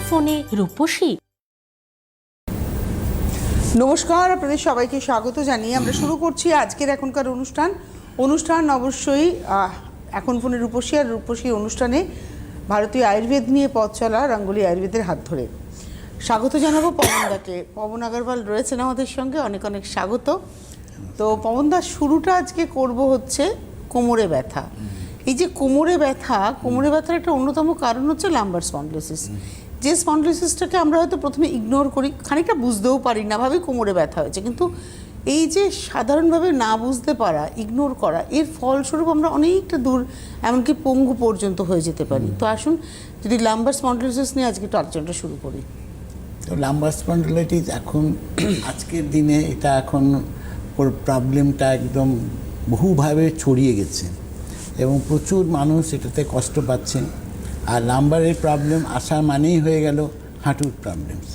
ফোনে রূপসী। নমস্কার, আপনাদের সবাইকে স্বাগত জানিয়ে আমরা শুরু করছি আজকের এখনকার অনুষ্ঠান অবশ্যই এখন ফোনে রূপসী। আর রূপসী অনুষ্ঠানে ভারতীয় আয়ুর্বেদ নিয়ে পথ চলা রঙ্গোলি আয়ুর্বেদের হাত ধরে স্বাগত জানাবো পবনদাকে। পবন আগরওয়াল রয়েছেন আমাদের সঙ্গে, অনেক অনেক স্বাগত। তো পবনদা, শুরুটা আজকে করব হচ্ছে কোমরে ব্যথা। এই যে কোমরে ব্যথার একটা অন্যতম কারণ হচ্ছে লাম্বার স্পন্ডিলোসিস। যে স্পন্ডিলোসিসটাকে আমরা হয়তো প্রথমে ইগনোর করি, খানিকটা বুঝতেও পারি না, ভাবে কোমরে ব্যথা হয়েছে, কিন্তু এই যে সাধারণভাবে না বুঝতে পারা, ইগনোর করা, এর ফলস্বরূপ আমরা অনেকটা দূর, এমনকি পঙ্গু পর্যন্ত হয়ে যেতে পারি। তো আসুন যদি লাম্বার স্পন্ডিলোসিস নিয়ে আজকে একটু আলোচনাটা শুরু করি। তো লাম্বার স্পন্ডিলাইটিস এখন আজকের দিনে এটা এখন প্রবলেমটা একদম বহুভাবে ছড়িয়ে গেছে এবং প্রচুর মানুষ এটাতে কষ্ট পাচ্ছেন। আর লাম্বারের প্রবলেম আসা মানেই হয়ে গেল হাঁটুর প্রবলেমস।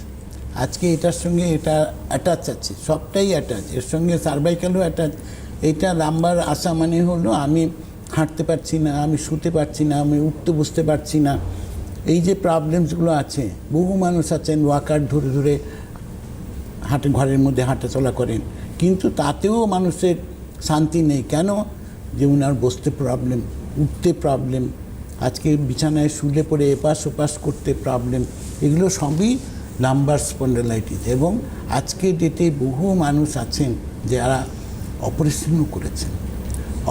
আজকে এটার সঙ্গে এটা অ্যাটাচ আছে, সবটাই অ্যাটাচ, এর সঙ্গে সার্ভাইকালও অ্যাটাচ। এটা লাম্বার আসা মানে হলো আমি হাঁটতে পারছি না, আমি শুতে পারছি না, আমি উঠতে বসতে পারছি না। এই যে প্রবলেমসগুলো আছে, বহু মানুষ আছেন ওয়াকার ধরে ধরে ঘরের মধ্যে হাঁটাচলা করেন, কিন্তু তাতেও মানুষের শান্তি নেই। কেন? যে উনার বসতে প্রবলেম, উঠতে প্রবলেম, আজকে বিছানায় শুলে পড়ে এপাশ ওপাশ করতে প্রবলেম, এগুলো সবই লাম্বার স্পন্ডিলাইটিস। এবং আজকে ডেটে বহু মানুষ আছেন যারা অপারেশনও করেছেন।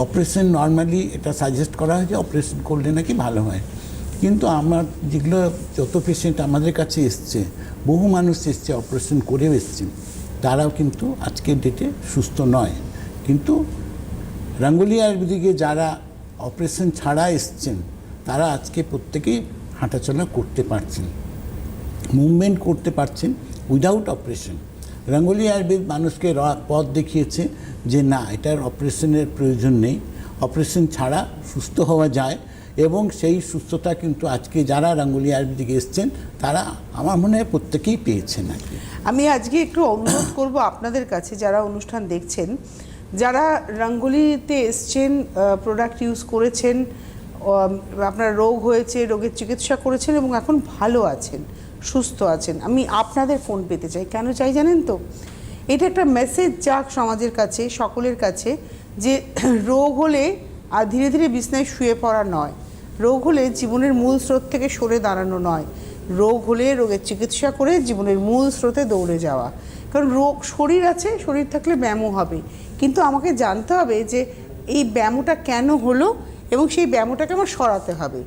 অপারেশন নর্মালি এটা সাজেস্ট করা হয় যে অপারেশন করলে নাকি ভালো হয়, কিন্তু আমার যেগুলো যত পেশেন্ট আমাদের কাছে এসছে, বহু মানুষ এসছে অপারেশন করেও এসছেন, তারাও কিন্তু আজকের ডেটে সুস্থ নয়। কিন্তু রঙ্গোলি আয়ুর্বেদিকে যারা অপারেশন ছাড়া এসছেন তারা আজকে প্রত্যেকেই হাঁটাচলা করতে পারছেন, মুভমেন্ট করতে পারছেন উইদাউট অপারেশন। রঙ্গোলি আয়ুর্বেদ মানুষকে পথ দেখিয়েছে যে না, এটার অপারেশনের প্রয়োজন নেই, অপারেশন ছাড়া সুস্থ হওয়া যায়। এবং সেই সুস্থতা কিন্তু আজকে যারা রঙ্গোলি আয়ুর্বেদিকে এসছেন তারা আমার মনে হয় প্রত্যেকেই পেয়েছেন। আর কি আমি আজকে একটু অনুরোধ করব আপনাদের কাছে, যারা অনুষ্ঠান দেখছেন, যারা রঙ্গোলিতে এসছেন, প্রোডাক্ট ইউজ করেছেন, আপনার রোগ হয়েছে, রোগের চিকিৎসা করেছেন এবং এখন ভালো আছেন, সুস্থ আছেন, আমি আপনাদের ফোন পেতে চাই। কেন চাই জানেন তো? এটা একটা মেসেজ যাক সমাজের কাছে, সকলের কাছে, যে রোগ হলে আর ধীরে ধীরে বিছনায় শুয়ে পড়া নয়, রোগ হলে জীবনের মূল স্রোত থেকে সরে দাঁড়ানো নয়, রোগ হলে রোগের চিকিৎসা করে জীবনের মূল স্রোতে দৌড়ে যাওয়া। কারণ শরীর আছে, শরীর থাকলে ব্যায়ামও হবে, কিন্তু আমাকে জানতে হবে যে এই ব্যায়ামটা কেন হলো এবং সেই ব্যায়ামটাকে আমার সরাতে হবে।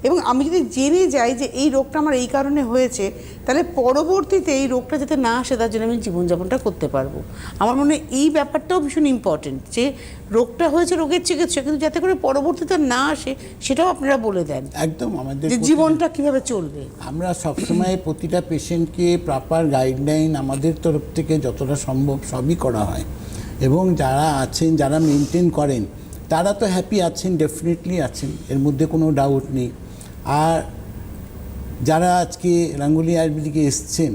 এবং আমি যদি জেনে যাই যে এই রোগটা আমার এই কারণে হয়েছে, তাহলে পরবর্তীতে এই রোগটা যাতে না আসে তার জন্য আমি জীবনযাপনটা করতে পারবো। আমার মনে হয় এই ব্যাপারটাও ভীষণ ইম্পর্টেন্ট, যে রোগটা হয়েছে, রোগের চিকিৎসা, কিন্তু যাতে করে পরবর্তীতে না আসে সেটাও আপনারা বলে দেন। একদম, আমাদের যে জীবনটা কীভাবে চলবে। আমরা সবসময় প্রতিটা পেশেন্টকে প্রপার গাইডলাইন আমাদের তরফ থেকে যতটা সম্ভব সবই করা হয়। এবং যারা আছেন, যারা মেনটেন করেন, তারা তো হ্যাপি আছেন, ডেফিনেটলি আছেন, এর মধ্যে কোনো ডাউট নেই। আর যারা আজকে রঙ্গোলি আয়ুর্বেদিকে এসছেন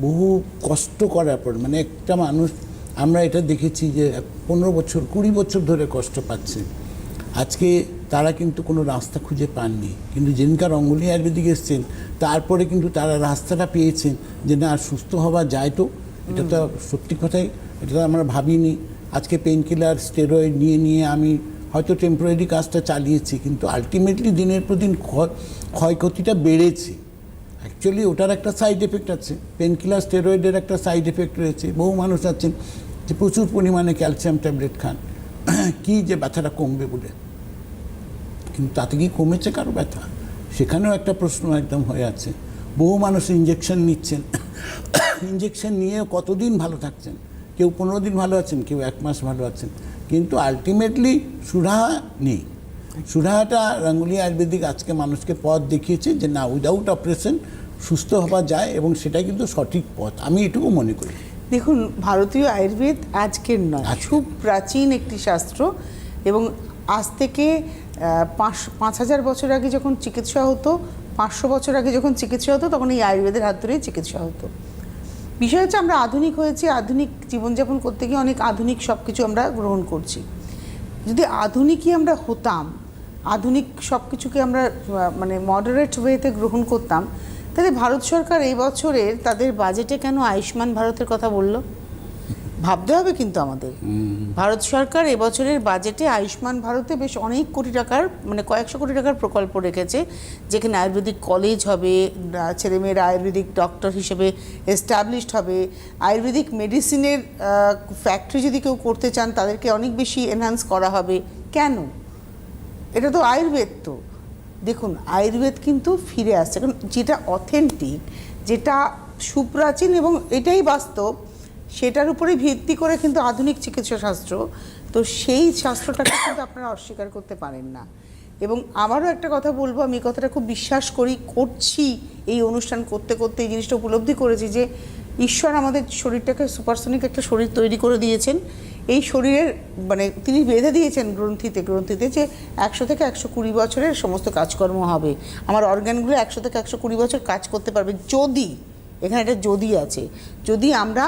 বহু কষ্ট করার পর, মানে একটা মানুষ, আমরা এটা দেখেছি যে 15 বছর 20 বছর ধরে কষ্ট পাচ্ছে, আজকে তারা কিন্তু কোনো রাস্তা খুঁজে পাননি। কিন্তু যেদিনকার রঙ্গোলি আয়ুর্বেদিকে এসছেন তারপরে কিন্তু তারা রাস্তাটা পেয়েছেন যে না, সুস্থ হওয়া যায়। তো এটা তো সত্যি কথাই, এটা তো আমরা ভাবিনি। আজকে পেন কিলার, স্টেরয়েড নিয়ে নিয়ে আমি হয়তো টেম্পোরারি কাজটা চালিয়েছি, কিন্তু আলটিমেটলি দিনের পর দিন ক্ষয়ক্ষতিটা বেড়েছে। অ্যাকচুয়ালি ওটার একটা সাইড এফেক্ট আছে, পেন কিলার, স্টেরয়েডের একটা সাইড এফেক্ট রয়েছে। বহু মানুষ আছেন যে প্রচুর পরিমাণে ক্যালসিয়াম ট্যাবলেট খান, কি যে ব্যথাটা কমবে বলে, কিন্তু তাতে কি কমেছে কারো ব্যথা? সেখানেও একটা প্রশ্ন একদম হয়ে আছে। বহু মানুষ ইঞ্জেকশন নিচ্ছেন, ইঞ্জেকশন নিয়ে কতদিন ভালো থাকছেন, কেউ 15 দিন ভালো আছেন, কেউ 1 মাস ভালো আছেন, কিন্তু আলটিমেটলি সুরাহা নেই। সুরাহাটা রঙ্গোলি আয়ুর্বেদিক আজকে মানুষকে পথ দেখিয়েছে যে না, উইদাউট অপারেশন সুস্থ হওয়া যায়, এবং সেটাই কিন্তু সঠিক পথ, আমি এটুকু মনে করি। দেখুন, ভারতীয় আয়ুর্বেদ আজকের নয়, খুব প্রাচীন একটি শাস্ত্র। এবং আজ থেকে 5,000 বছর আগে যখন চিকিৎসা হতো, 500 বছর আগে যখন চিকিৎসা হতো, তখন এই আয়ুর্বেদের হাত ধরেই চিকিৎসা হতো। বিষয় হচ্ছে আমরা আধুনিক হয়েছি, আধুনিক জীবনযাপন করতে গিয়ে অনেক আধুনিক সব কিছু আমরা গ্রহণ করছি। যদি আধুনিকই আমরা হতাম, আধুনিক সব কিছুকে আমরা মানে মডারেট ওয়েতে গ্রহণ করতাম, তাহলে ভারত সরকার এই বছরের তাদের বাজেটে কেন আয়ুষ্মান ভারতের কথা বললো? ভাবতে হবে কিন্তু আমাদের। ভারত সরকার এবছরের বাজেটে আয়ুষ্মান ভারতে বেশ অনেক কোটি টাকার মানে কয়েকশো কোটি টাকার প্রকল্প রেখেছে, যেখানে আয়ুর্বেদিক কলেজ হবে, ছেলেমেয়েরা আয়ুর্বেদিক ডক্টর হিসেবে এস্টাবলিশড হবে, আয়ুর্বেদিক মেডিসিনের ফ্যাক্টরি যদি কেউ করতে চান তাদেরকে অনেক বেশি এনহান্স করা হবে। কেন? এটা তো আয়ুর্বেদ। তো দেখুন, আয়ুর্বেদ কিন্তু ফিরে আসছে, কারণ যেটা অথেন্টিক, যেটা সুপ্রাচীন এবং এটাই বাস্তব, সেটার উপরে ভিত্তি করে কিন্তু আধুনিক চিকিৎসা শাস্ত্র। তো সেই শাস্ত্রটাকে কিন্তু আপনারা অস্বীকার করতে পারেন না। এবং আবারও একটা কথা বলবো, আমি এই কথাটা খুব বিশ্বাস করছি এই অনুষ্ঠান করতে করতে এই জিনিসটা উপলব্ধি করেছি যে ঈশ্বর আমাদের শরীরটাকে সুপারসনিক একটা শরীর তৈরি করে দিয়েছেন। এই শরীরের মানে তিনি বেঁধে দিয়েছেন গ্রন্থিতে যে 100 থেকে 120 বছরের সমস্ত কাজকর্ম হবে, আমার অর্গানগুলো 100 থেকে 120 বছর কাজ করতে পারবে, যদি, এখানে একটা যদি আছে, যদি আমরা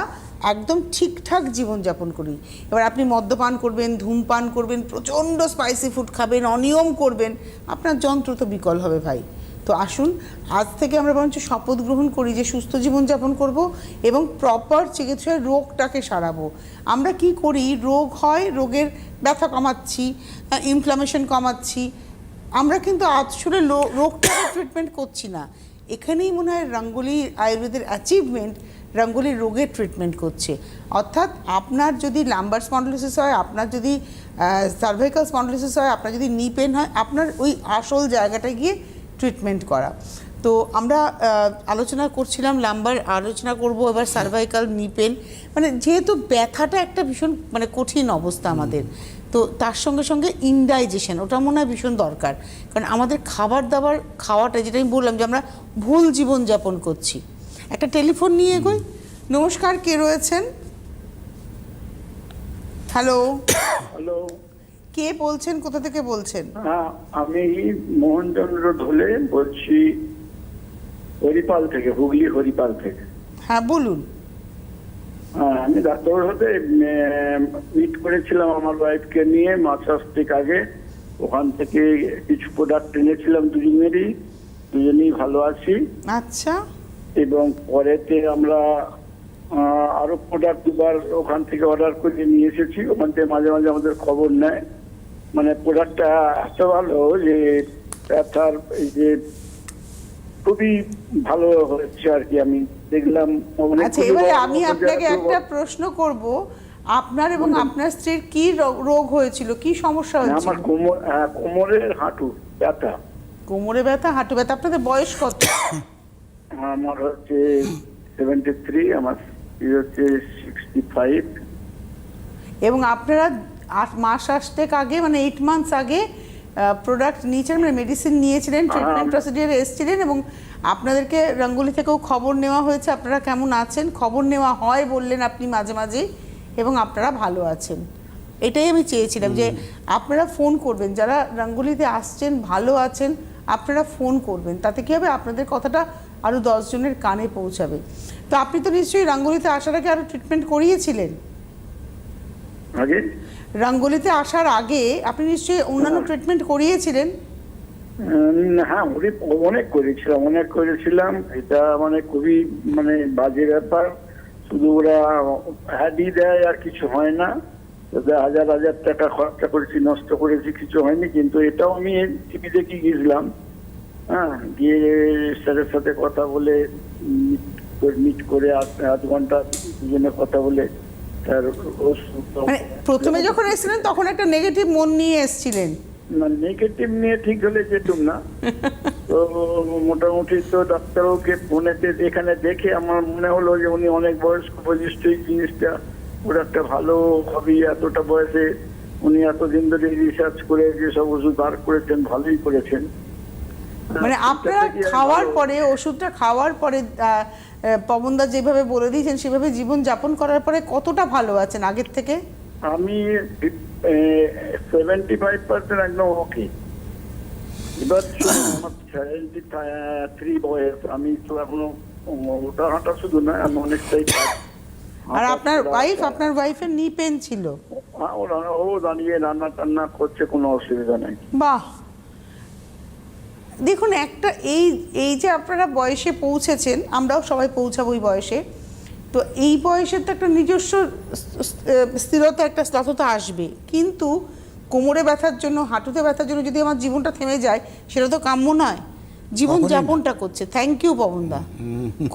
একদম ঠিকঠাক জীবনযাপন করি। এবার আপনি মদ্যপান করবেন, ধূমপান করবেন, প্রচণ্ড স্পাইসি ফুড খাবেন, অনিয়ম করবেন, আপনার যন্ত্র তো বিকল হবে ভাই। তো আসুন আজ থেকে আমরা বরঞ্চ শপথ গ্রহণ করি যে সুস্থ জীবনযাপন করব এবং প্রপার চিকিৎসায় রোগটাকে সারাবো। আমরা কি করি, রোগ হয়, রোগের ব্যথা কমাচ্ছি, ইনফ্লামেশন কমাচ্ছি, আমরা কিন্তু আসলে রোগটাকে ট্রিটমেন্ট করছি না। এখানেই মনে হয় রঙ্গোলি আয়ুর্বেদের অ্যাচিভমেন্ট, রঙ্গোলি রোগের ট্রিটমেন্ট করছে। অর্থাৎ আপনার যদি লাম্বার স্পন্ডিলোসিস হয়, আপনার যদি সার্ভাইকাল স্পন্ডিলোসিস হয়, আপনার যদি নি পেন হয়, আপনার ওই আসল জায়গাটায় গিয়ে ট্রিটমেন্ট করা। তো আমরা আলোচনা করছিলাম লাম্বার, আলোচনা করব এবার সার্ভাইকাল, নি পেন, মানে যেহেতু ব্যথাটা একটা ভীষণ মানে কঠিন অবস্থা আমাদের, তো তার সঙ্গে সঙ্গে ইনডাইজেশন, ওটা মনে হয় ভীষণ দরকার। কারণ আমাদের খাবার দাবার খাওয়াটা, যেটা আমি বললাম যে আমরা ভুল জীবনযাপন করছি। একটা টেলিফোন নিয়ে এগোই। নমস্কার, কে রয়েছেন? হ্যালো। হ্যালো, কে বলছেন, কোথা থেকে বলছেন? হ্যাঁ, আমি মোহনচন্দ্র ঢোলে বলছি, হরিপাল থেকে, হুগলি হরিপাল থেকে। হ্যাঁ বলুন। হ্যাঁ, আমি ডাক্তারের সাথে মিট করেছিলাম আমার ওয়াইফকে নিয়ে 5 আগে। ওখান থেকে কিছু প্রোডাক্ট এনেছিলাম, দুজনেই ভালো আছি। আচ্ছা। এবং পরেতে আমরা আরো প্রোডাক্ট দুবার ওখান থেকে অর্ডার করে নিয়ে এসেছি। ওখান থেকে মাঝে মাঝে আমাদের খবর নেয়, মানে প্রোডাক্টটা এত ভালো যে ব্যথার এই যে খুবই ভালো হচ্ছে আর কি। আমি দেখলাম। আচ্ছা, এবারে আমি আপনাকে একটা প্রশ্ন করব, আপনার এবং আপনার স্ত্রীর কি রোগ হয়েছিল, কি সমস্যা হয়েছিল? আমার কোমরের হাঁটু ব্যথা। কোমরে ব্যথা, হাঁটু ব্যথা। আপনাদের বয়স কত? আমার হচ্ছে 73, আমার হচ্ছে 65। এবং আপনারা 8 মাস আসতেক আগে, মানে 8 মান্থস আগে প্রোডাক্ট নিয়েছিলেন, মানে মেডিসিন নিয়েছিলেন, ট্রিটমেন্ট প্রসিডিওরে এসেছিলেন, এবং আপনাদেরকে রঙ্গোলি থেকেও খবর নেওয়া হয়েছে আপনারা কেমন আছেন, খবর নেওয়া হয় বললেন আপনি মাঝে মাঝে, এবং আপনারা ভালো আছেন। এটাই আমি চেয়েছিলাম যে আপনারা ফোন করবেন, যারা রঙ্গোলিতে আসছেন ভালো আছেন, আপনারা ফোন করবেন, তাতে কী হবে, আপনাদের কথাটা আরও 10 জনের কানে পৌঁছাবে। তো আপনি তো নিশ্চয়ই রঙ্গোলিতে আসার আগে আরও ট্রিটমেন্ট করিয়েছিলেন? আগে রঙ্গোলিতে আসার আগে আপনি নিশ্চয়ই অন্যান্য ট্রিটমেন্ট করিয়েছিলেন? হ্যাঁ, অনেক করেছিলাম। এটা মানে খুবই মানে বাজে ব্যাপার। শুধু ওরা হ্যাডি দেয় আর কিছু হয় না। হাজার হাজার টাকা খরচা করেছি, নষ্ট করেছি, কিছু হয়নি। কিন্তু এটাও আমি টিভি দেখে গিয়েছিলাম। হ্যাঁ, গিয়ে স্যারের সাথে কথা বলে মিট করে 8 ঘন্টা দুজনে কথা বলে মানে প্রথমে যখন এসেছিলেন তখন একটা নেগেটিভ মন নিয়ে এসেছিলেন? না, নেগেটিভ নিয়ে ঠিক হলে যেতুম না। তো মোটামুটি তো ডাক্তারকে ফোনেতে এখানে দেখে আমার মনে হলো যে উনি অনেক বয়স্ক, বলিষ্ঠ, এই জিনিসটা ওর একটা ভালো হবি। এতটা বয়সে উনি এতদিন ধরে রিসার্চ করে যেসব ওষুধ বার করেছেন, ভালোই করেছেন। মানে আপনারা খাওয়ার পরে, ওষুধটা খাওয়ার পরে পবনদা যেভাবে বলে দিয়েছেন সেভাবে জীবন যাপন করার পরে কতটা ভালো আছেন আগের থেকে? আমি 75% একদম ওকে। এবার আমার 73 বয়স, আমি তো এখনো ওটা হাঁটা শুধু না, আমি অনেকটাই। আর আপনার ওয়াইফের নি পেন ছিল? ও দাঁড়িয়ে রান্না টান্না করছে, কোনো অসুবিধা নেই। বাহ, দেখুন একটা এই যে আপনারা বয়সে পৌঁছেছেন, আমরাও সবাই পৌঁছাবো এই বয়সে, তো এই বয়সের তো একটা নিজস্ব স্থিরতা, একটা স্থিরতা আসবে, কিন্তু কোমরে ব্যথার জন্য, হাঁটুতে ব্যথার জন্য যদি আমার জীবনটা থেমে যায়, সেটা তো কাম্য নয়। জীবন যাপনটা করছে। থ্যাংক ইউ পবনদা,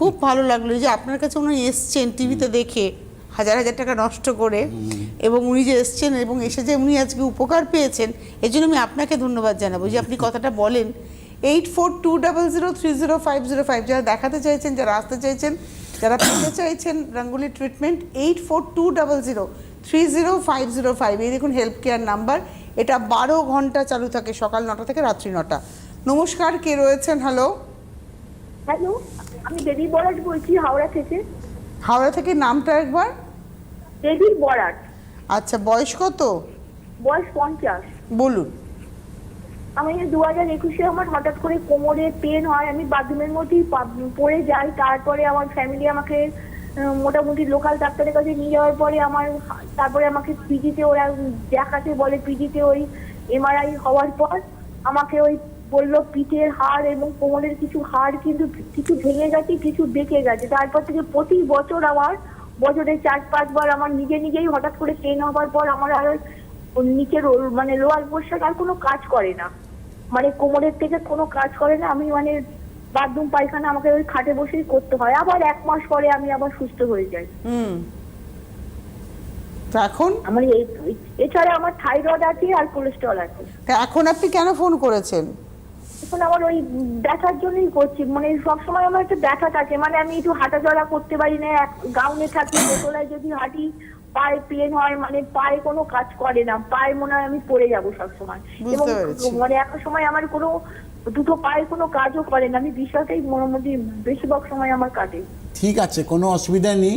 খুব ভালো লাগলো যে আপনার কাছে উনি এসছেন টিভিতে দেখে হাজার হাজার টাকা নষ্ট করে, এবং উনি যে এসছেন এবং এসে যে উনি আজকে উপকার পেয়েছেন, এই জন্য আমি আপনাকে ধন্যবাদ জানাবো যে আপনি কথাটা বলেন। 8420030505 যারা দেখাতে চাইছেন, যারা আসতে চাইছেন, যারা পেতে চাইছেন রঙ্গোলি ট্রিটমেন্ট, 8420030505, এই দেখুন হেল্প কেয়ার নাম্বার। এটা 12 ঘন্টা চালু থাকে, সকাল 9টা থেকে রাত্রি 9টা। নমস্কার, কে রয়েছেন? হ্যালো, হ্যালো, আমি দেবী বরাট বলছি হাওড়া থেকে। হাওড়া থেকে, নামটা একবার? দেবী বরাট। আচ্ছা, বয়স কত? বয়স 50। বলুন। আমি 2021-এ আমার হঠাৎ করে কোমরে পেন হয়, আমি বাথরুমের মধ্যেই পড়ে যাই। তারপরে আমার ফ্যামিলি আমাকে মোটামুটি লোকাল ডাক্তারের কাছে নিয়ে যাওয়ার পরে তারপরে আমাকে পিজিতে ওরা দেখাতে বলে। পিজিতে ওই এমআরআই হওয়ার পর আমাকে ওই বললো পিঠের হাড় এবং কোমরের কিছু হাড় কিন্তু কিছু ভেঙে গেছে, কিছু বেঁকে গেছে। তারপর থেকে প্রতি বছর আমার বছরে 4-5 বার আমার নিজেই হঠাৎ করে পেন হওয়ার পর আমার আর নিচের মানে লোয়ার পোর্শন আর কোনো কাজ করে না, মানে কোমরের থেকে কোনো কাজ করে না। আমি মানে বাথরুম পায়খানা আমাকে ওই খাটে বসেই করতে হয়। আবার 1 মাস পরে আমি আবার সুস্থ হয়ে যাই। তো এখন আমার এছাড়া আমার থাইরয়েড আছে আর কোলেস্টেরল আছে। এখন আপনি কেন ফোন করেছেন? এখন আমার ওই ব্যথার জন্যই করছি, মানে সবসময় আমার একটা ব্যথা থাকে, মানে আমি একটু হাঁটাচলা করতে পারি না। গাউনে থাকি, দোতলায় যদি হাঁটি পায়ে পেন হয়, মানে পায়ে কোনো কাজ করে না, পায়ে মনে হয় আমি পড়ে যাবো সবসময়। এবং মানে একটা সময় আমার কোনো দুটো পায়ে কোনো কাজও করে না, আমি বিষয়টাই মোটামুটি বেশিরভাগ সময় আমার কাটে। ঠিক আছে, কোনো অসুবিধা নেই।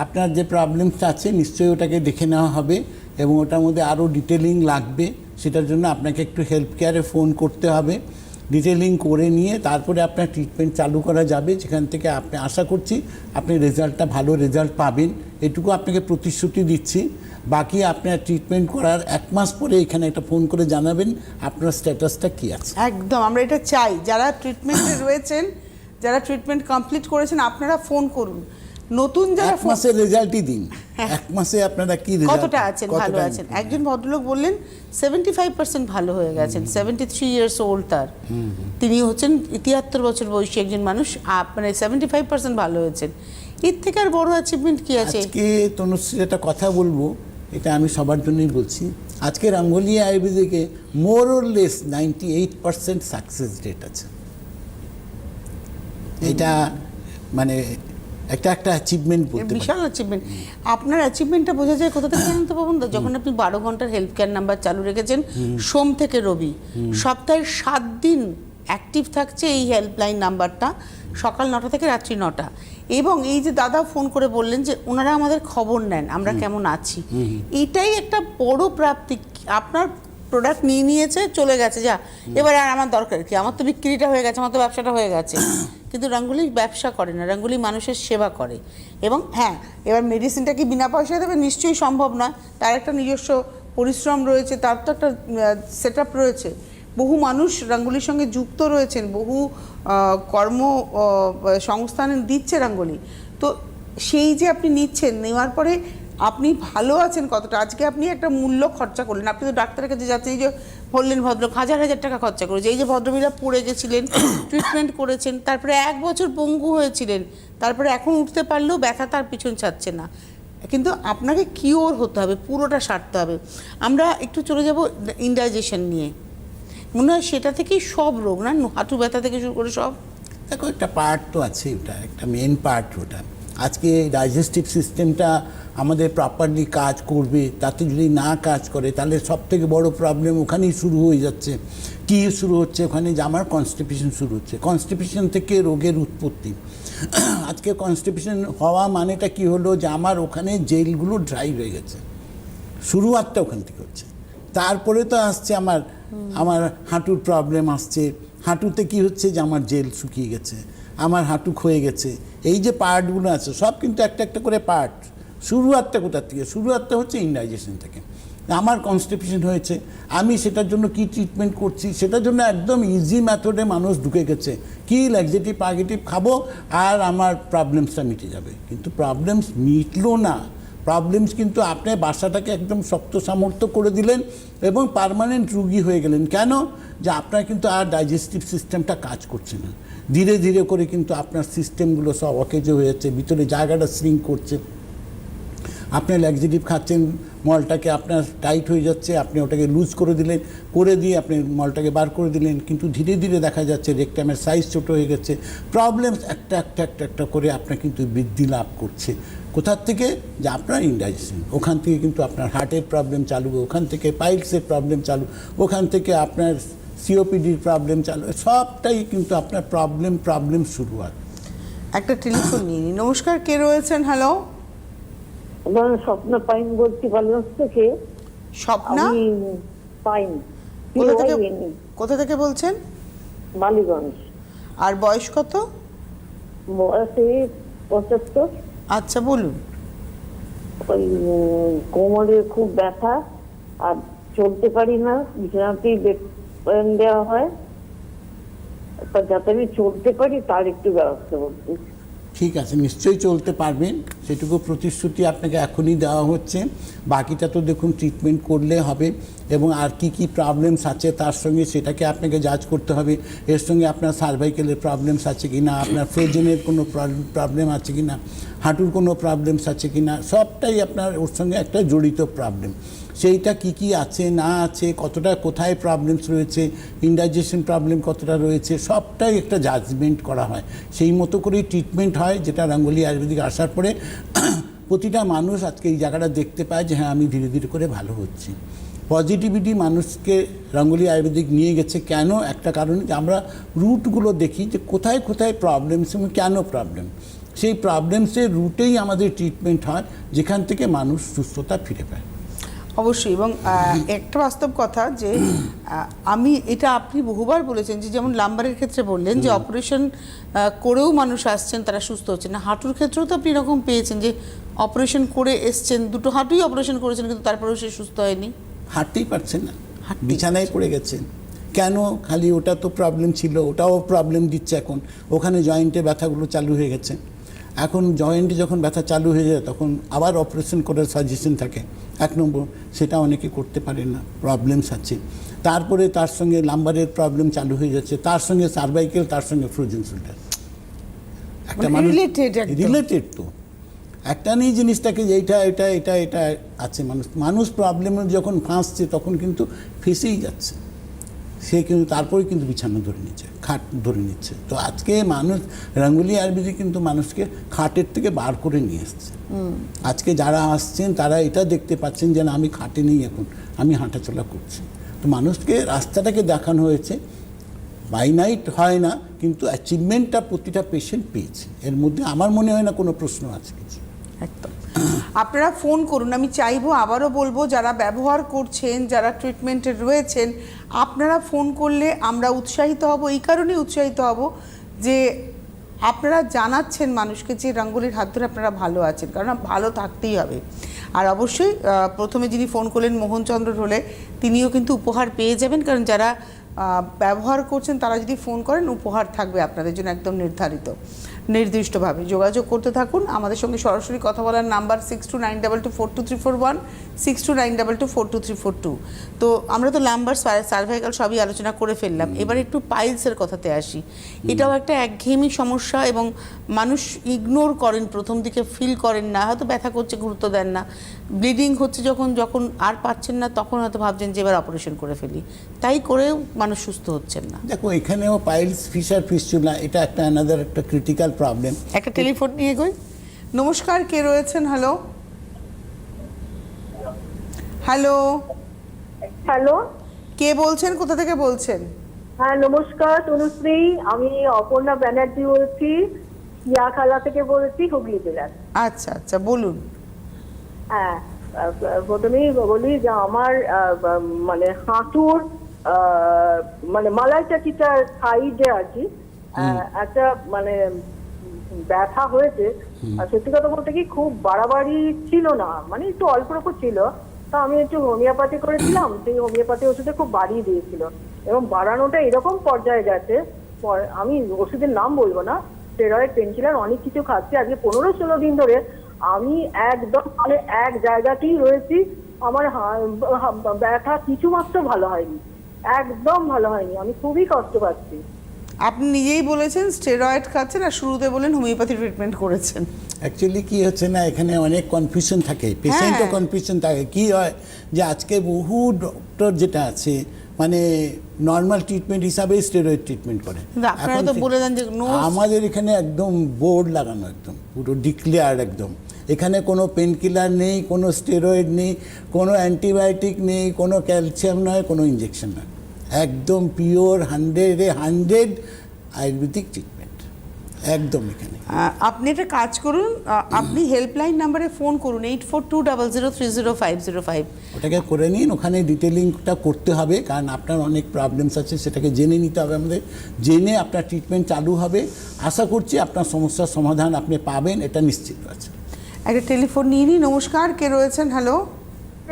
আপনার যে প্রবলেমটা আছে নিশ্চয়ই ওটাকে দেখে নেওয়া হবে, এবং ওটার মধ্যে আরও ডিটেলিং লাগবে। সেটার জন্য আপনাকে একটু হেল্প কেয়ারে ফোন করতে হবে। ডিটেলিং করে নিয়ে তারপরে আপনার ট্রিটমেন্ট চালু করা যাবে, যেখান থেকে আপনি আশা করছি আপনি রেজাল্টটা ভালো রেজাল্ট পাবেন, এটুকু আপনাকে প্রতিশ্রুতি দিচ্ছি। বাকি আপনার ট্রিটমেন্ট করার 1 মাস পরে এখানে একটা ফোন করে জানাবেন আপনার স্ট্যাটাসটা কী আছে। একদম, আমরা এটা চাই। যারা ট্রিটমেন্টে রয়েছেন, যারা ট্রিটমেন্ট কমপ্লিট করেছেন, আপনারা ফোন করুন। নতুন যারা 1 মাসের রেজাল্টই দিন। 1 মাসে আপনারা কি রেজাল্ট, কতটা আছেন, ভালো আছেন? একজন ভদ্রলোক বললেন 75% ভালো হয়ে গেছেন। 73 ইয়ার্স ওল্ড তার, তিনি হচ্ছেন 73 বছর বয়সী একজন মানুষ, মানে 75% ভালো হয়েছেন। এর থেকে আর বড় অ্যাচিভমেন্ট কি আছে? আজকে তনুশ্রী একটা কথা বলবো, এটা আমি সবার জন্যই বলছি। আজকে রঙ্গোলি আয়ুর্বেদিকে মোর ওর লেস 98% সাকসেস রেট আছে। এটা মানে একটা অ্যাচিভমেন্ট বলতে পারি, বিশাল অ্যাচিভমেন্ট। আপনার অ্যাচিভমেন্টটা বোঝা যায় কোথা থেকে জানেন তো পবনদা? যখন আপনি 12 ঘন্টার হেল্প কেয়ার নাম্বার চালু রেখেছেন, সোম থেকে রবি, সপ্তাহে 7 দিন অ্যাক্টিভ থাকছে এই হেল্পলাইন নাম্বারটা, সকাল 9টা থেকে রাত্রি 9টা। এবং এই যে দাদা ফোন করে বললেন যে ওনারা আমাদের খবর নেন আমরা কেমন আছি, এটাই একটা বড় প্রাপ্তি। আপনার প্রোডাক্ট নিয়েছে, চলে গেছে, যা এবার আর আমার দরকার কি, আমার তো বিক্রিটা হয়ে গেছে, আমার তো ব্যবসাটা হয়ে গেছে। কিন্তু রঙ্গোলি ব্যবসা করে না, রঙ্গোলি মানুষের সেবা করে। এবং হ্যাঁ, এবার মেডিসিনটা কি বিনা পয়সায় দেবে? নিশ্চয়ই সম্ভব নয়, তার একটা নিজস্ব পরিশ্রম রয়েছে, তার তো একটা সেট আপ রয়েছে। বহু মানুষ রঙ্গোলির সঙ্গে যুক্ত রয়েছেন, বহু কর্ম সংস্থান দিচ্ছে রঙ্গোলি। তো সেই যে আপনি নিচ্ছেন, নেওয়ার পরে আপনি ভালো আছেন কতটা? আজকে আপনি একটা মূল্য খরচা করলেন, আপনি তো ডাক্তারের কাছে যাচ্ছেন, এই যে বললেন ভদ্রলোক 1000 টাকা খরচা করেছে, এই যে ভদ্রমহিলা পড়ে গেছিলেন, ট্রিটমেন্ট করেছেন, তারপরে 1 বছর পঙ্গু হয়েছিলেন, তারপরে এখন উঠতে পারলেও ব্যথা তার পিছন ছাড়ছে না। কিন্তু আপনাকে কিওর হতে হবে, পুরোটা সারতে হবে। আমরা একটু চলে যাব ইনডাইজেশন নিয়ে। মনে হয় সেটা থেকেই সব রোগ, না? হাঁটু ব্যথা থেকে শুরু করে সব। দেখো, একটা পার্ট তো আছে, ওটা একটা মেন পার্ট। ওটা আজকে ডাইজেস্টিভ সিস্টেমটা আমাদের প্রপারলি কাজ করবে, তাতে যদি না কাজ করে তাহলে সব থেকে বড় প্রবলেম ওখানেই শুরু হয়ে যাচ্ছে। কী শুরু হচ্ছে ওখানে? যে আমার কনস্টিপেশন শুরু হচ্ছে। কনস্টিপেশন থেকে রোগের উৎপত্তি। আজকে কনস্টিপেশন হওয়া মানেটা কি হলো? যে আমার ওখানে জেলগুলো ড্রাই হয়ে গেছে, শুরুয়াতটা ওখান থেকে হচ্ছে। তারপরে তো আসছে আমার হাঁটুর প্রবলেম আসছে। হাঁটুতে কি হচ্ছে? যে আমার জেল শুকিয়ে গেছে, আমার হাঁটু ক্ষয়ে গেছে। এই যে পার্টগুলো আছে সব কিন্তু একটা একটা করে পার্ট। শুরুয়াতটা কোথার থেকে? শুরুয়াতটা হচ্ছে ইনডাইজেশন থেকে। আমার কনস্টিপেশন হয়েছে, আমি সেটার জন্য কি ট্রিটমেন্ট করছি, সেটার জন্য একদম ইজি মেথডে মানুষ ঢুকে গেছে, কি ল্যাক্সেটিভ প্রাগেটিভ খাবো আর আমার প্রবলেমসটা মিটে যাবে। কিন্তু প্রবলেমস মিটলো না। প্রবলেমস কিন্তু আপনি বাসাটাকে একদম শক্ত সামর্থ্য করে দিলেন এবং পার্মানেন্ট রুগী হয়ে গেলেন। কেন? যে আপনার কিন্তু আর ডাইজেস্টিভ সিস্টেমটা কাজ করছে না। ধীরে ধীরে করে কিন্তু আপনার সিস্টেমগুলো সব অকেজো হয়ে যাচ্ছে, ভিতরে জায়গাটা শ্রিঙ্ক করছে। আপনি ল্যাক্সেটিভ খাচ্ছেন, মলটাকে আপনার টাইট হয়ে যাচ্ছে, আপনি ওটাকে লুজ করে দিলেন, করে দিয়ে আপনি মলটাকে বার করে দিলেন, কিন্তু ধীরে ধীরে দেখা যাচ্ছে রেকটামের সাইজ ছোটো হয়ে গেছে। প্রবলেমস একটা একটা একটা একটা করে আপনার কিন্তু বৃদ্ধি লাভ করছে। কোথার থেকে? যে আপনার ইনডাইজেশন, ওখান থেকে কিন্তু আপনার হার্টের প্রবলেম চালু, ওখান থেকে পাইলসের প্রবলেম চালু, ওখান থেকে আপনার সিওপিডির প্রবলেম চালু, সবটাই কিন্তু আপনার প্রবলেম শুরু হয়। একটা টেলিফোন নিয়ে নিই। নমস্কার, কে রয়েছেন? হ্যালো, আমার স্বপ্ন পাইন বলছি বালিগঞ্জ থেকে। স্বপ্না আমি পাইন কোথা থেকে বলছেন? বালিগঞ্জ। আর বয়স কত? বয়সে 75। আচ্ছা, বলুন। ওই কোমরে খুব ব্যথা, আর চলতে পারি না, বিছানাতেই বেড দেওয়া হয়। যাতে আমি চলতে পারি তার একটু ব্যবস্থা করতে। ঠিক আছে, নিশ্চয়ই চলতে পারবেন, সেটুকু প্রতিশ্রুতি আপনাকে এখনই দেওয়া হচ্ছে। বাকিটা তো দেখুন ট্রিটমেন্ট করলে হবে, এবং আর কি কি প্রবলেমস আছে তার সঙ্গে সেটাকে আপনাকে জাজ করতে হবে। এর সঙ্গে আপনার সার্ভাইকেলের প্রবলেমস আছে কি না, আপনার ফ্রোজেনের কোনো প্রবলেম আছে কি না, হাঁটুর কোনো প্রবলেমস আছে কি না, সবটাই আপনার ওর সঙ্গে একটা জড়িত প্রবলেম। সেইটা কি কি আছে না আছে, কতটা কোথায় প্রবলেমস রয়েছে, ইনডাইজেশন প্রবলেম কতটা রয়েছে, সবটাই একটা জাজমেন্ট করা হয়। সেই মতো করেই ট্রিটমেন্ট হয়, যেটা রঙ্গোলি আয়ুর্বেদিক আসার পরে প্রতিটা মানুষ আজকে এই জায়গাটা দেখতে পায় যে হ্যাঁ, আমি ধীরে ধীরে করে ভালো হচ্ছি। পজিটিভিটি মানুষকে রঙ্গোলি আয়ুর্বেদিক নিয়ে গেছে। কেন? একটা কারণে যে আমরা রুটগুলো দেখি যে কোথায় কোথায় প্রবলেমস এবং কেন প্রবলেম। সেই প্রবলেমসের রুটেই আমাদের ট্রিটমেন্ট হয়, যেখান থেকে মানুষ সুস্থতা ফিরে পায়। অবশ্যই। এবং একটা বাস্তব কথা যে আমি এটা আপনি বহুবার বলেছেন, যে যেমন লাম্বারের ক্ষেত্রে বললেন যে অপারেশন করেও মানুষ আসছেন, তারা সুস্থ হচ্ছেন না। হাঁটুর ক্ষেত্রেও তো আপনি এরকম পেয়েছেন যে অপারেশন করে এসছেন, দুটো হাঁটুই অপারেশন করেছেন, কিন্তু তারপরেও সে সুস্থ হয়নি, হাঁটতেই পারছেন না, বিছানায় পড়ে গেছেন। কেন? খালি ওটা তো প্রবলেম ছিল, ওটাও প্রবলেম দিচ্ছে এখন। ওখানে জয়েন্টে ব্যথাগুলো চালু হয়ে গেছে। এখন জয়েন্টে যখন ব্যথা চালু হয়ে যায় তখন আবার অপারেশন করার সাজেশন থাকে। 1 নম্বর, সেটা অনেকে করতে পারে না, প্রবলেমস আছে। তারপরে তার সঙ্গে লাম্বারের প্রবলেম চালু হয়ে যাচ্ছে, তার সঙ্গে সার্ভাইকেল, তার সঙ্গে ফ্রোজেন শোল্ডার। একটা মানুষ রিলেটেড তো, একটা নেই জিনিসটাকে যে এইটা এটা এটা এটা আছে। মানুষ প্রবলেমে যখন ফাঁসছে তখন কিন্তু ফেসেই যাচ্ছে, সে কিন্তু তারপরে কিন্তু বিছানা ধরে নিচ্ছে, খাট ধরে নিচ্ছে। তো আজকে মানুষ রঙ্গোলি আয়ুর্বেদিক কিন্তু মানুষকে খাটের থেকে বার করে নিয়ে এসছে। আজকে যারা আসছেন তারা এটা দেখতে পাচ্ছেন যে না, আমি খাটে নেই, এখন আমি হাঁটাচলা করছি। তো মানুষকে রাস্তাটাকে দেখানো হয়েছে। বাই নাইট হয় না, কিন্তু অ্যাচিভমেন্টটা প্রতিটা পেশেন্ট পেয়েছে। এর মধ্যে আমার মনে হয় না কোনো প্রশ্ন আছে কিছু। একদম। আপনারা ফোন করুন। আমি চাইবো, আবারও বলবো, যারা ব্যবহার করছেন, যারা ট্রিটমেন্টে রয়েছেন, আপনারা ফোন করলে আমরা উৎসাহিত হব। এই কারণেই উৎসাহিত হব যে আপনারা জানাচ্ছেন মানুষকে যে রঙ্গোলির হাত ধরে আপনারা ভালো আছেন, কারণ ভালো থাকতেই হবে। আর অবশ্যই প্রথমে যিনি ফোন করলেন মোহনচন্দ্র হলে, তিনিও কিন্তু উপহার পেয়ে যাবেন, কারণ যারা ব্যবহার করছেন তারা যদি ফোন করেন, উপহার থাকবে আপনাদের জন্য একদম নির্দিষ্টভাবে। যোগাযোগ করতে থাকুন। আমাদের সঙ্গে সরাসরি কথা বলার নাম্বার 6292242341, 6292242342। তো আমরা তো লাম্বার, সার্ভাইকাল সবই আলোচনা করে ফেললাম। এবার একটু পাইলসের কথাতে আসি। এটাও একটা একঘেয়েমি সমস্যা, এবং মানুষ ইগনোর করেন, প্রথম দিকে ফিল করেন না, হয়তো ব্যথা করছে গুরুত্ব দেন না। ব্লিডিং হচ্ছে যখন আর পাচ্ছেন না, তখন হয়তো ভাবছেন যে এবার অপারেশন করে ফেলি, তাই করেও মানুষ সুস্থ হচ্ছেন না। দেখো, এখানেও পাইলস, ফিশার, ফিস্টুলা, এটা একটা অ্যানাদার একটা ক্রিটিক্যাল প্রবলেম। একটা টেলিফোন নিয়ে গই। নমস্কার, কে রয়েছেন? হ্যালো হ্যালো হ্যালো, কে বলছেন? কোথা থেকে বলছেন? হ্যাঁ নমস্কার তনুশ্রী, আমি অপর্ণা ব্যানার্জি বলছি, ইয়াখালা থেকে বলছি, হুগলি জেলার। আচ্ছা আচ্ছা, বলুন। হ্যাঁ, প্রথমেই বলি যে আমার মানে হাঁটুর মানে মালাই চাকিটার সাইডে আর কি একটা মানে ব্যথা হয়েছে। আর সত্যি কথা বলতে কি, খুব বাড়াবাড়ি ছিল না, মানে একটু অল্প রকম ছিল, তো আমি একটু হোমিওপ্যাথি করেছিলাম, সেই হোমিওপ্যাথি ওষুধে খুব বাড়িয়ে দিয়েছিল এবং বাড়ানোটা এরকম পর্যায়ে গেছে, আমি ওষুধের নাম বলবো না, স্টেরয়েড, পেনকিলার অনেক কিছু খাচ্ছি, আজকে 15-16 দিন ধরে আমি একদম মানে এক জায়গাতেই রয়েছি। আমার ব্যথা কিছু মাত্র ভালো হয়নি, একদম ভালো হয়নি, আমি খুবই কষ্ট পাচ্ছি। আপনি নিজেই বলেছেন স্টেরয়েড খাচ্ছেন আর শুরুতে বলেন হোমিওপ্যাথি ট্রিটমেন্ট করেছেন। অ্যাকচুয়ালি কি হচ্ছে না, এখানে অনেক কনফিউশন থাকে, পেশেন্টও হ্যাঁ। কনফিউশন থাকে। কি হয় যে আজকে বহু ডক্টর যেটা আছে মানে নর্মাল ট্রিটমেন্ট হিসাবে স্টেরয়েড ট্রিটমেন্ট করে। কিন্তু আপনারা তো বলে দেন যে no। আমাদের এখানে একদম বোর্ড লাগানো, একদম পুরো ডিক্লেয়ার, একদম এখানে কোনো পেনকিলার নেই, কোনো স্টেরয়েড নেই, কোনো অ্যান্টিবায়োটিক নেই, কোনো ক্যালসিয়াম নয়, কোনো ইঞ্জেকশন নয়, একদম পিওর 100 আয়ুর্বেদিক ট্রিটমেন্ট একদম এখানে। আপনি একটা কাজ করুন, আপনি হেল্পলাইন নাম্বারে ফোন করুন 8420030505। ওটাকে করে নিন, ওখানে ডিটেলিংটা করতে হবে, কারণ আপনার অনেক প্রবলেমস আছে, সেটাকে জেনে নিতে হবে আমাদের, জেনে আপনার ট্রিটমেন্ট চালু হবে। আশা করছি আপনার সমস্যার সমাধান আপনি পাবেন, এটা নিশ্চিত আছে। একটা টেলিফোন নিয়ে নিই। নমস্কার, কে রয়েছেন? হ্যালো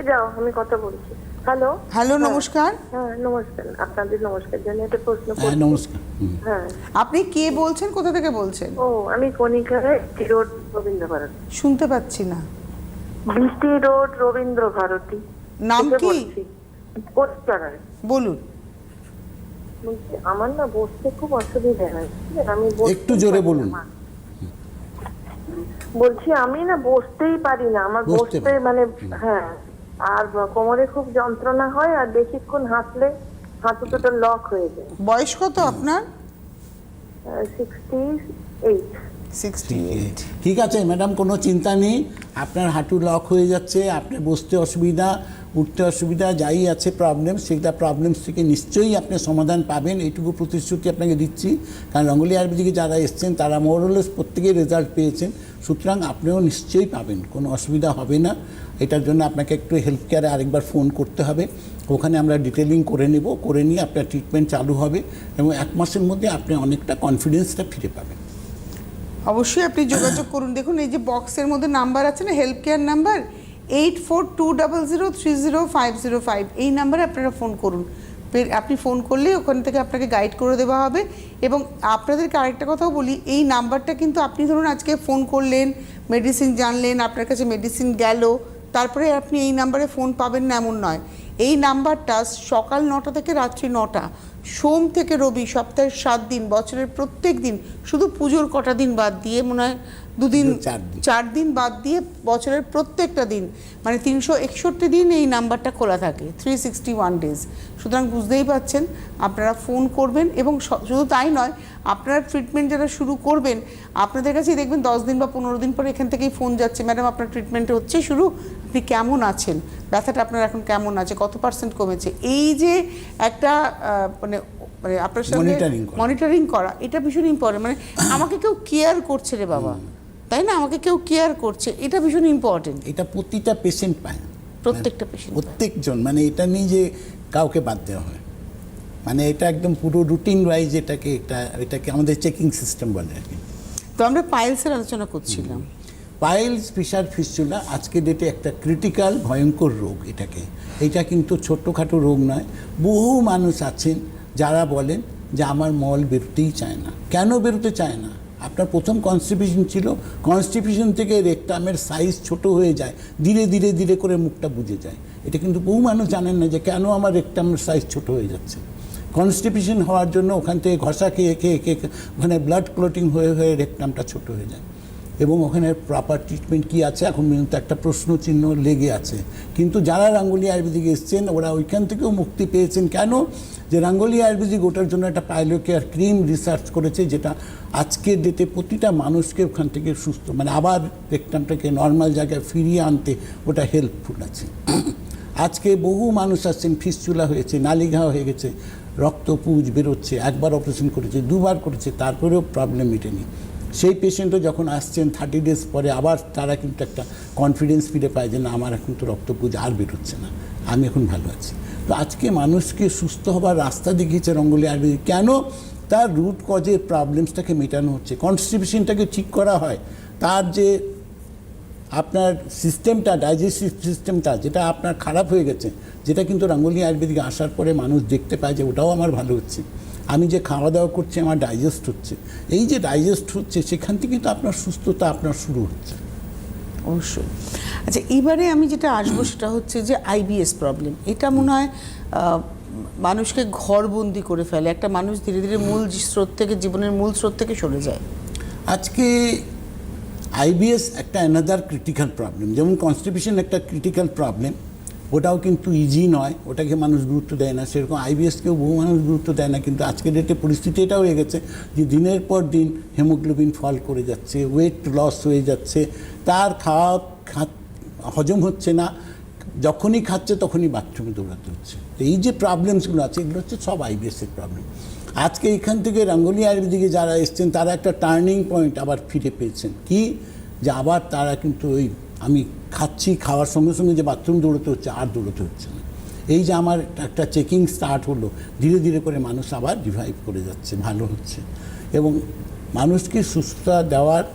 যাও, আমি কথা বলছি। হ্যালো হ্যালো, নমস্কার। হ্যাঁ নমস্কার, আপনাদের নমস্কার, জন্য একটা প্রশ্ন হ্যাঁ করছি। নমস্কার। হ্যাঁ, আপনি কে বলছেন, কোথা থেকে বলছেন? ও আমি কণিকায় রোড রবীন্দ্র ভারতী, শুনতে পাচ্ছি না। বিটি রোড রবীন্দ্র ভারতী নাম থেকে কি? বলছি। কোচপাড়ায়। বলুন। বলছি, আমার না বসতে খুব অসুবিধা হয়, আমি একটু জোরে বলুন। বলছি আমি না বসতেই পারি না, আমার বসতে বসতে পারেন। মানে হ্যাঁ, আর কোমরে খুব যন্ত্রণা হয়, আর বেশিক্ষণ হাঁটলে হাঁটু দুটো লক হয়ে যায়। বয়স কত আপনার? 68। 68। ঠিক আছে ম্যাডাম, কোনো চিন্তা নেই, আপনার হাঁটু লক হয়ে যাচ্ছে, আপনার বসতে অসুবিধা, উঠতে অসুবিধা, যাই আছে প্রবলেম, সেটা প্রবলেমস থেকে নিশ্চয়ই আপনি সমাধান পাবেন, এইটুকু প্রতিশ্রুতি আপনাকে দিচ্ছি। কারণ রঙ্গোলি আয়ুর্বেদিকে যারা এসছেন তারা মোরলেস প্রত্যেকেই রেজাল্ট পেয়েছেন, সুতরাং আপনিও নিশ্চয়ই পাবেন, কোনো অসুবিধা হবে না। এটার জন্য আপনাকে একটু হেলথ কেয়ারে আরেকবার ফোন করতে হবে, ওখানে আমরা ডিটেলিং করে নেব, করে নিয়ে আপনার ট্রিটমেন্ট চালু হবে এবং 1 মাসের মধ্যে আপনি অনেকটা কনফিডেন্সটা ফিরে পাবেন। অবশ্যই আপনি যোগাযোগ করুন। দেখুন এই যে বক্সের মধ্যে নাম্বার আছে না, হেল্প কেয়ার নাম্বার 8420030505, এই নাম্বারে আপনারা ফোন করুন। আপনি ফোন করলে ওখান থেকে আপনাকে গাইড করে দেওয়া হবে। এবং আপনাদেরকে আরেকটা কথাও বলি, এই নাম্বারটা কিন্তু আপনি ধরুন আজকে ফোন করলেন, মেডিসিন জানলেন, আপনার কাছে মেডিসিন গেল, তারপরে আপনি এই নাম্বারে ফোন পাবেন না এমন নয়। এই নাম্বারটা সকাল 9টা থেকে রাত্রি 9টা, সোম থেকে রবি, সপ্তাহের 7 দিন, বছরের প্রত্যেক দিন, শুধু পুজোর কটা দিন বাদ দিয়ে, মনে হয় 2 দিন 4 দিন বাদ দিয়ে বছরের প্রত্যেকটা দিন, মানে 361 দিন এই নাম্বারটা খোলা থাকে, 361 ডেজ। সুতরাং বুঝতেই পাচ্ছেন, আপনারা ফোন করবেন এবং শুধু তাই নয়, আপনারা ট্রিটমেন্ট যারা শুরু করবেন, আপনাদের কাছেই দেখবেন 10 দিন বা 15 দিন পরে এখান থেকেই ফোন যাচ্ছে, ম্যাডাম আপনার ট্রিটমেন্ট হচ্ছে শুরু, আপনি কেমন আছেন, ব্যথাটা আপনার এখন কেমন আছে, কত % কমেছে। এই যে একটা মানে আপনার সঙ্গে মনিটরিং করা, এটা ভীষণ ইম্পর্টেন্ট। মানে আমাকে কেউ কেয়ার করছে রে বাবা, তাই না, আমাকে কেউ কেয়ার করছে, এটা ভীষণ ইম্পর্টেন্ট। এটা প্রতিটা পেশেন্ট পায়, প্রত্যেকটা পেশেন্ট, প্রত্যেকজন, মানে এটা নেই যে কাউকে বাদ দেওয়া হয়, মানে এটা একদম পুরো রুটিন ওয়াইজ এটাকে আমাদের চেকিং সিস্টেম বলে আর কি। তো আমরা পাইলসের আলোচনা করছিলাম। পাইলস, ফিশার, ফিস্চুলা আজকে ডেটে একটা ক্রিটিক্যাল ভয়ঙ্কর রোগ। এটা কিন্তু ছোট্টখাটো রোগ নয়। বহু মানুষ আছেন যারা বলেন যে আমার মল বেরোতেই চায় না। কেন বেরোতে চায় না? আপনার প্রথম কনস্টিপেশন ছিল, কনস্টিপেশন থেকে রেকটামের সাইজ ছোট হয়ে যায়, ধীরে ধীরে ধীরে করে মুখটা বুজে যায়। এটা কিন্তু বহু মানুষ জানেন না যে কেন আমার রেকটামের সাইজ ছোট হয়ে যাচ্ছে। কনস্টিপেশন হওয়ার জন্য ওখান থেকে ঘষা খেয়ে ওখানে ব্লাড ক্লটিং হয়ে রেকটামটা ছোট হয়ে যায় এবং ওখানে প্রপার ট্রিটমেন্ট কী আছে এখন পর্যন্ত একটা প্রশ্ন চিহ্ন লেগে আছে। কিন্তু যারা রঙ্গোলি আয়ুর্বেদিক এসছেন ওরা ওইখান থেকেও মুক্তি পেয়েছেন। কেন? যে রঙ্গোলি আয়ুর্বেদিক ওটার জন্য একটা পাইলোকেয়ার ক্রিম রিসার্চ করেছে, যেটা আজকের ডেটে প্রতিটা মানুষকে ওখান থেকে সুস্থ, মানে আবার রেকটামটাকে নর্মাল জায়গায় ফিরিয়ে আনতে ওটা হেল্পফুল আছে। আজকে বহু মানুষ আসছেন, ফিস্চুলা হয়েছে, নালিঘা হয়ে গেছে, রক্তপুঁজ বেরোচ্ছে, একবার অপারেশন করেছে, 2বার করেছে, তারপরেও প্রবলেম মেটেনি। সেই পেশেন্টও যখন আসছেন 30 ডেজ পরে আবার তারা কিন্তু একটা কনফিডেন্স ফিরে পায় যে না, আমার এখন তো রক্তপুঁজ আর বেরোচ্ছে না, আমি এখন ভালো আছি। তো আজকে মানুষকে সুস্থ হবার রাস্তা দেখিয়েছে রঙ্গোলি আয়ুর্বেদিক। কেন? তার রুট কজের প্রবলেমসটাকে মেটানো হচ্ছে, কনস্টিপেশনটাকে ঠিক করা হয়, তার যে আপনার সিস্টেমটা, ডাইজেস্টিভ সিস্টেমটা যেটা আপনার খারাপ হয়ে গেছে, যেটা কিন্তু রঙ্গোলি আয়ুর্বেদিকে আসার পরে মানুষ দেখতে পায় যে ওটাও আমার ভালো হচ্ছে, আমি যে খাওয়া দাওয়া করছি আমার ডাইজেস্ট হচ্ছে, এই যে ডাইজেস্ট হচ্ছে সেখান থেকে কিন্তু আপনার সুস্থতা আপনার শুরু হচ্ছে। অবশ্যই। আচ্ছা, এবারে আমি যেটা আসবো সেটা হচ্ছে যে আইবিএস প্রবলেম। এটা মনে হয় মানুষকে ঘরবন্দি করে ফেলে, একটা মানুষ ধীরে ধীরে মূল স্রোত থেকে, জীবনের মূল স্রোত থেকে সরে যায়। আজকে আইবিএস একটা অ্যানাদার ক্রিটিক্যাল প্রবলেম, যেমন কনস্টিপেশন একটা ক্রিটিক্যাল প্রবলেম, ওটাও কিন্তু ইজি নয়, ওটাকে মানুষ গুরুত্ব দেয় না, সেরকম আইবিএসকেও বহু মানুষ গুরুত্ব দেয় না। কিন্তু আজকের ডেটে পরিস্থিতি এটা হয়ে গেছে যে দিনের পর দিন হিমোগ্লোবিন ফল করে যাচ্ছে, ওয়েট লস হয়ে যাচ্ছে, তার খাওয়া হজম হচ্ছে না, যখনই খাচ্ছে তখনই বাথরুমে দৌড়াতে হচ্ছে। তো এই যে প্রবলেমসগুলো আছে এগুলো হচ্ছে সব আইবিএসের প্রবলেম। আজকে এখান থেকে রঙ্গোলি আয়ুর্বেদিকে যারা এসছেন তারা একটা টার্নিং পয়েন্ট আবার ফিরে পেয়েছেন, কি যে আবার তারা কিন্তু ওই আমি খাচ্ছি, খাওয়ার সঙ্গে সঙ্গে যে বাথরুম দৌড়াতে হচ্ছে আর দৌড়াতে হচ্ছে না। এই যে আমার একটা চেকিং স্টার্ট হলো, ধীরে ধীরে করে মানুষ আবার রিভাইভ করে যাচ্ছে, ভালো হচ্ছে। এবং মানুষকে সুস্থতা দেওয়ার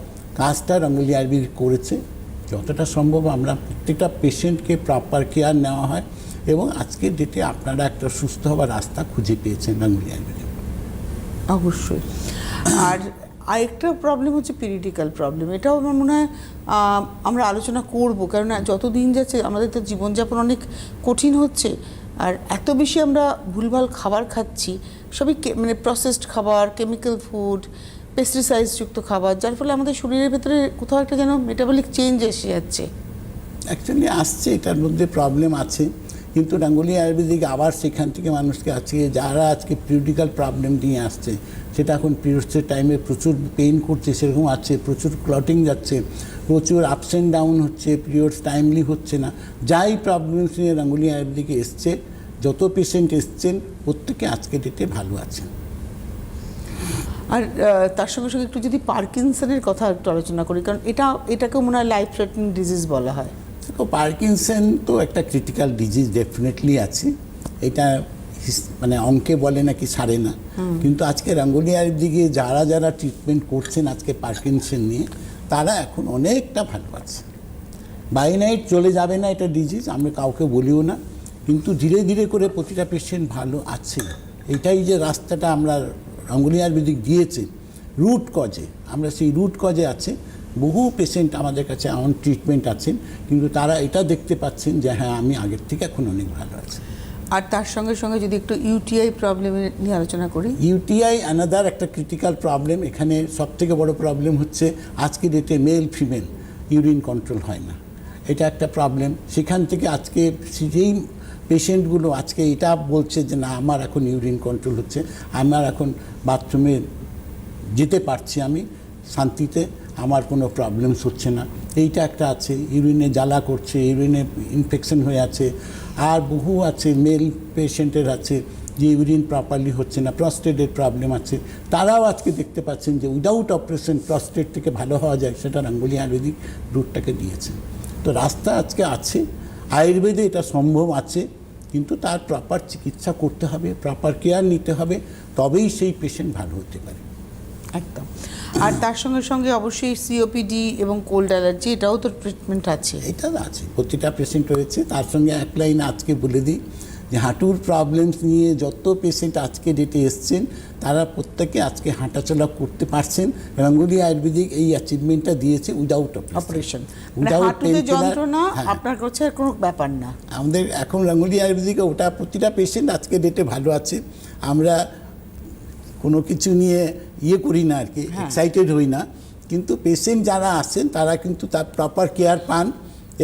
কাজটা রঙ্গোলি আয়ুর্বেদিক করেছে। যতটা সম্ভব আমরা প্রত্যেকটা পেশেন্টকে প্রপার কেয়ার নেওয়া হয়, এবং আজকের ডেটে আপনারা একটা সুস্থ হওয়ার রাস্তা খুঁজে পেয়েছেন রঙ্গোলি আয়ুর্বেদিক। অবশ্যই। আর আরেকটা প্রবলেম হচ্ছে পিরিয়ডিক্যাল প্রবলেম। এটাও আমার মনে হয় আমরা আলোচনা করব, কেননা যত দিন যাচ্ছে আমাদের তো জীবনযাপন অনেক কঠিন হচ্ছে, আর এত বেশি আমরা ভুলভাল খাবার খাচ্ছি, সবই মানে প্রসেসড খাবার, কেমিক্যাল ফুড, পেস্টিসাইডযুক্ত খাবার, যার ফলে আমাদের শরীরের ভেতরে কোথাও একটা যেন মেটাবলিক চেঞ্জ এসে যাচ্ছে। অ্যাকচুয়ালি আসছে, এটার মধ্যে প্রবলেম আছে, কিন্তু রঙ্গোলি আয়ুর্বেদিক আবার সেখান থেকে মানুষকে আজকে যারা আজকে পিরিয়ডিক্যাল প্রবলেম নিয়ে আসছে, সেটা এখন পিরিয়ডসের টাইমে প্রচুর পেইন করছে সেরকম আছে, প্রচুর ক্লটিং যাচ্ছে, প্রচুর আপস অ্যান্ড ডাউন হচ্ছে, পিরিয়ডস টাইমলি হচ্ছে না, যাই প্রবলেমস নিয়ে রঙ্গোলি আয়ুর্বেদিকে এসছে, যত পেশেন্ট এসছেন প্রত্যেকে আজকে ডেটে ভালো আছেন। আর তার সঙ্গে সঙ্গে একটু যদি পার্কিনসনের কথা একটু আলোচনা করি, কারণ এটাকেও মনে হয় লাইফ থ্রেটনিং ডিজিজ বলা হয়। দেখো, পার্কিনসন তো একটা ক্রিটিক্যাল ডিজিজ ডেফিনেটলি আছে, এটা মানে অঙ্কে বলে নাকি সারে না, কিন্তু আজকে রঙ্গোলি আয়ুর্বেদিকে যারা যারা ট্রিটমেন্ট করছেন আজকে পার্কিনসন নিয়ে, তারা এখন অনেকটা ভালো আছে। বাই নাইট চলে যাবে না এটা ডিজিজ, আমরা কাউকে বলিও না, কিন্তু ধীরে ধীরে করে প্রতিটা পেশেন্ট ভালো আছে। এটাই যে রাস্তাটা আমরা রঙ্গোলি আয়ুর্বেদিক দিয়েছে রুট কজে, আমরা সেই রুট কজে আছে। বহু পেশেন্ট আমাদের কাছে অন ট্রিটমেন্ট আছেন, কিন্তু তারা এটা দেখতে পাচ্ছেন যে হ্যাঁ আমি আগের থেকে এখন অনেক ভালো আছি। আর তার সঙ্গে সঙ্গে যদি একটু ইউটিআই প্রবলেম নিয়ে আলোচনা করি। ইউটিআই অ্যানাদার একটা ক্রিটিক্যাল প্রবলেম। এখানে সবথেকে বড় প্রবলেম হচ্ছে আজকে ডেটে মেল ফিমেল ইউরিন কন্ট্রোল হয় না, এটা একটা প্রবলেম। সেখান থেকে আজকে সেই পেশেন্টগুলো আজকে এটা বলছে যে না আমার এখন ইউরিন কন্ট্রোল হচ্ছে, আমার এখন বাথরুমে যেতে পারছি আমি শান্তিতে, আমার কোনো প্রবলেমস হচ্ছে না, এইটা একটা আছে। ইউরিনে জ্বালা করছে, ইউরিনে ইনফেকশন হয়ে আছে। আর বহু আছে মেল পেশেন্টের আছে যে ইউরিন প্রপারলি হচ্ছে না, প্রস্টেটের প্রবলেম আছে, তারাও আজকে দেখতে পাচ্ছেন যে উইদাউট অপারেশন প্রস্টেট থেকে ভালো হওয়া যায়, সেটা রঙ্গোলি আয়ুর্বেদিক রুটটাকে দিয়েছে। তো রাস্তা আজকে আছে, আয়ুর্বেদে এটা সম্ভব আছে, কিন্তু তার প্রপার চিকিৎসা করতে হবে, প্রপার কেয়ার নিতে হবে, তবেই সেই পেশেন্ট ভালো হতে পারে। একদম। আর তার সঙ্গে সঙ্গে অবশ্যই সিওপিডি এবং কোল্ড অ্যালার্জি, এটাও তো ট্রিটমেন্ট আছে। এটা আছে, প্রতিটা পেশেন্ট রয়েছে। তার সঙ্গে এক লাইন আজকে বলে দিই যে হাঁটুর প্রবলেমস নিয়ে যত পেশেন্ট আজকে ডেটে এসছেন তারা প্রত্যেকে আজকে হাঁটাচলা করতে পারছেন। রঙ্গোলি আয়ুর্বেদিক এই অ্যাচিভমেন্টটা দিয়েছে উইদাউট অপারেশন, উইদাউট যন্ত্রণা আপনার কাছে কোনো ব্যাপার না। আমাদের এখন রঙ্গোলি আয়ুর্বেদিকে ওটা প্রতিটা পেশেন্ট আজকে ডেটে ভালো আছে। আমরা কোনো কিছু নিয়ে করি না আর কি, এক্সাইটেড হই না, কিন্তু পেশেন্ট যারা আসেন তারা কিন্তু তার প্রপার কেয়ার পান,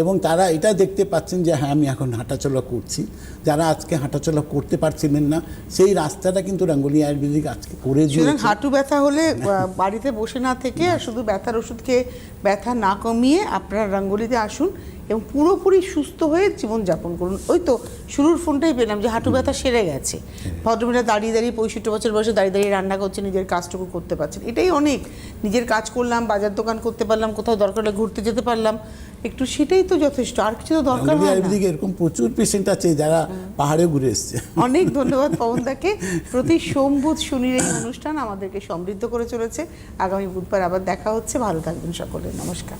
এবং তারা এটা দেখতে পাচ্ছেন যে হ্যাঁ আমি এখন হাঁটাচলা করছি। যারা আজকে হাঁটাচলা করতে পারছিলেন না সেই রাস্তাটা কিন্তু রঙ্গোলি আয়ুর্বেদিক আজকে করে দিয়েছে। হাঁটু ব্যথা হলে বাড়িতে বসে না থেকে শুধু ব্যথার ওষুধ খেয়ে ব্যথা না কমিয়ে আপনারা রঙ্গোলিতে আসুন এবং পুরোপুরি সুস্থ হয়ে জীবনযাপন করুন। ওই তো শুরুর ফোনটাই পেলাম যে হাঁটু ব্যথা সেরে গেছে, ভদ্রমহিলা দাঁড়িয়ে দাঁড়িয়ে 65 বছর বয়সে দাঁড়িয়ে দাঁড়িয়ে রান্না করছে, নিজের কাজটুকু করতে পারছেন, এটাই অনেক। নিজের কাজ করলাম, বাজার দোকান করতে পারলাম, কোথাও দরকার হলে ঘুরতে যেতে পারলাম, একটু সেটাই তো যথেষ্ট, আর কিছু তো দরকার হয় না। এরকম প্রচুর পেশেন্ট আছে যারা পাহাড়ে ঘুরে এসছে। অনেক ধন্যবাদ পবনদাকে। প্রতি সোম বুধ শনির এই অনুষ্ঠান আমাদেরকে সমৃদ্ধ করে চলেছে। আগামী বুধবার আবার দেখা হচ্ছে, ভালো থাকবেন সকলে, নমস্কার।